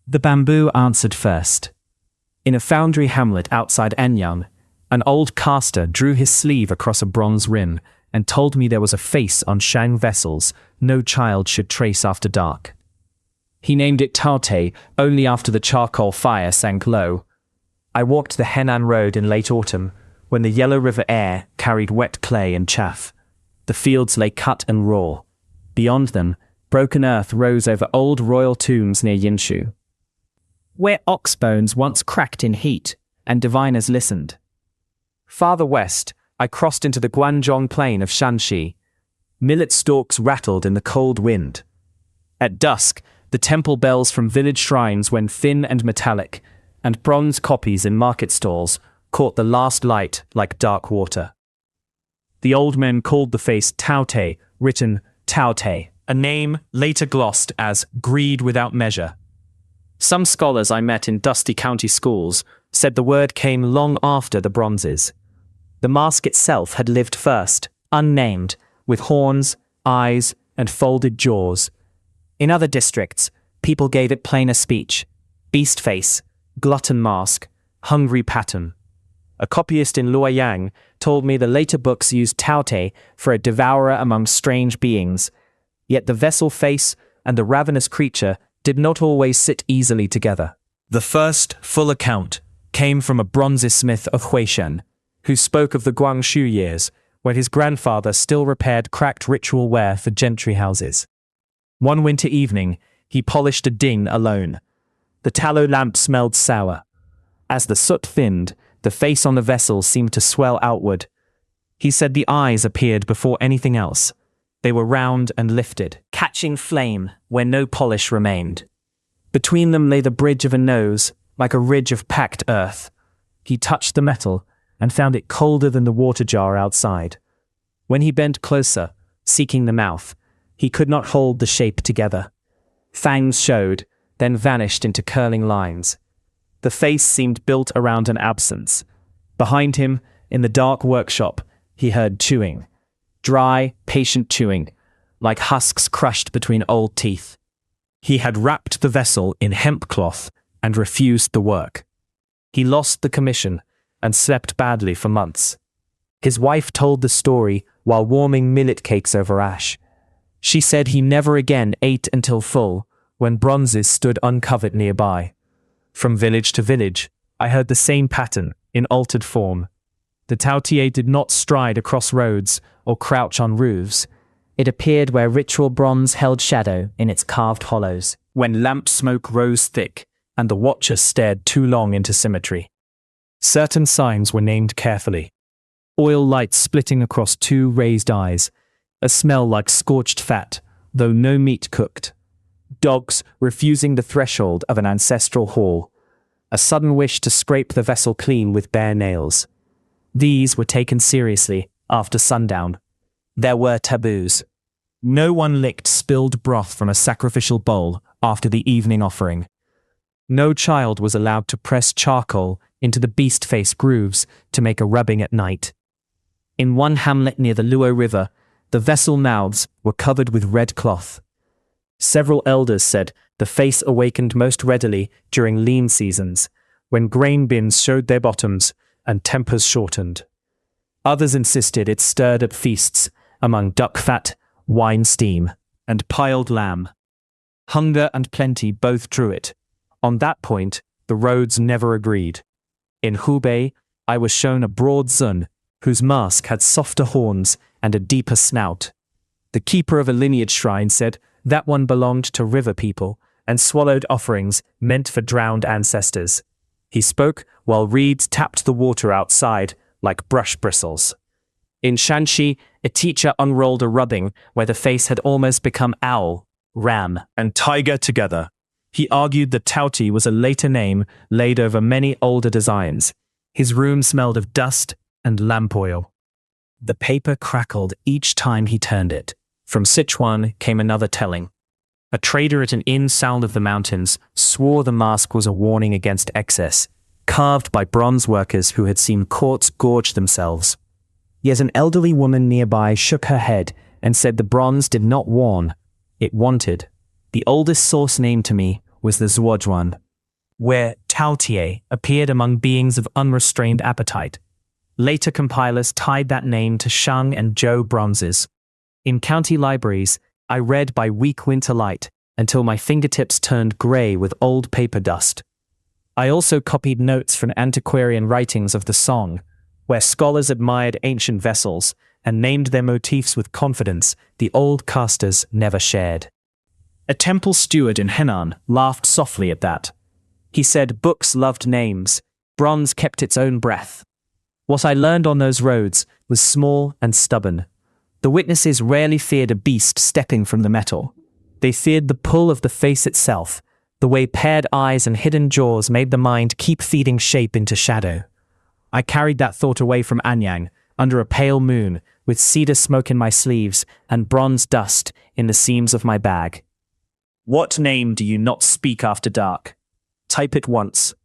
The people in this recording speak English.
The bamboo answered first. In a foundry hamlet outside Anyang, an old caster drew his sleeve across a bronze rim and told me there was a face on Shang vessels no child should trace after dark. He named it Taotie only after the charcoal fire sank low. I walked the Henan road in late autumn, when the yellow river air carried wet clay and chaff. The fields lay cut and raw. Beyond them, broken earth rose over old royal tombs near Yinxu, where ox bones once cracked in heat, and diviners listened. Farther west, I crossed into the Guangzhong plain of Shaanxi. Millet stalks rattled in the cold wind. At dusk, the temple bells from village shrines went thin and metallic, and bronze copies in market stalls caught the last light like dark water. The old men called the face Taotie, written Taotie, a name later glossed as greed without measure. Some scholars I met in dusty county schools said the word came long after the bronzes. The mask itself had lived first, unnamed, with horns, eyes, and folded jaws. In other districts, people gave it plainer speech: beast face, glutton mask, hungry pattern. A copyist in Luoyang told me the later books used Taotie for a devourer among strange beings, yet the vessel face and the ravenous creature did not always sit easily together. The first full account came from a bronzesmith of Huishan, who spoke of the Guangxu years when his grandfather still repaired cracked ritual ware for gentry houses. One winter evening, he polished a ding alone. The tallow lamp smelled sour. As the soot thinned, the face on the vessel seemed to swell outward. He said the eyes appeared before anything else. They were round and lifted, catching flame where no polish remained. Between them lay the bridge of a nose, like a ridge of packed earth. He touched the metal and found it colder than the water jar outside. When he bent closer, seeking the mouth, he could not hold the shape together. Fangs showed, then vanished into curling lines. The face seemed built around an absence. Behind him, in the dark workshop, he heard chewing. Dry, patient chewing, like husks crushed between old teeth. He had wrapped the vessel in hemp cloth and refused the work. He lost the commission and slept badly for months. His wife told the story while warming millet cakes over ash. She said he never again ate until full, when bronzes stood uncovered nearby. From village to village, I heard the same pattern in altered form. The Taotie did not stride across roads or crouch on roofs. It appeared where ritual bronze held shadow in its carved hollows, when lamp smoke rose thick and the watcher stared too long into symmetry. Certain signs were named carefully. Oil light splitting across two raised eyes, a smell like scorched fat, though no meat cooked. Dogs refusing the threshold of an ancestral hall. A sudden wish to scrape the vessel clean with bare nails. These were taken seriously after sundown. There were taboos. No one licked spilled broth from a sacrificial bowl after the evening offering. No child was allowed to press charcoal into the beast face grooves to make a rubbing at night. In one hamlet near the Luo River, the vessel mouths were covered with red cloth. Several elders said the face awakened most readily during lean seasons, when grain bins showed their bottoms and tempers shortened. Others insisted it stirred at feasts among duck fat, wine steam, and piled lamb. Hunger and plenty both drew it. On that point, the roads never agreed. In Hubei, I was shown a broad zun, whose mask had softer horns and a deeper snout. The keeper of a lineage shrine said that one belonged to river people and swallowed offerings meant for drowned ancestors. He spoke while reeds tapped the water outside like brush bristles. In Shaanxi, a teacher unrolled a rubbing where the face had almost become owl, ram, and tiger together. He argued that Taotie was a later name laid over many older designs. His room smelled of dust and lamp oil. The paper crackled each time he turned it. From Sichuan came another telling. A trader at an inn south of the mountains swore the mask was a warning against excess, carved by bronze workers who had seen courts gorge themselves. Yet an elderly woman nearby shook her head and said the bronze did not warn, it wanted. The oldest source named to me was the Zhuojuan, where Taotie appeared among beings of unrestrained appetite. Later compilers tied that name to Shang and Zhou bronzes. In county libraries, I read by weak winter light until my fingertips turned grey with old paper dust. I also copied notes from antiquarian writings of the Song, where scholars admired ancient vessels and named their motifs with confidence the old casters never shared. A temple steward in Henan laughed softly at that. He said books loved names, bronze kept its own breath. What I learned on those roads was small and stubborn. The witnesses rarely feared a beast stepping from the metal. They feared the pull of the face itself, the way paired eyes and hidden jaws made the mind keep feeding shape into shadow. I carried that thought away from Anyang, under a pale moon, with cedar smoke in my sleeves and bronze dust in the seams of my bag. What name do you not speak after dark? Type it once,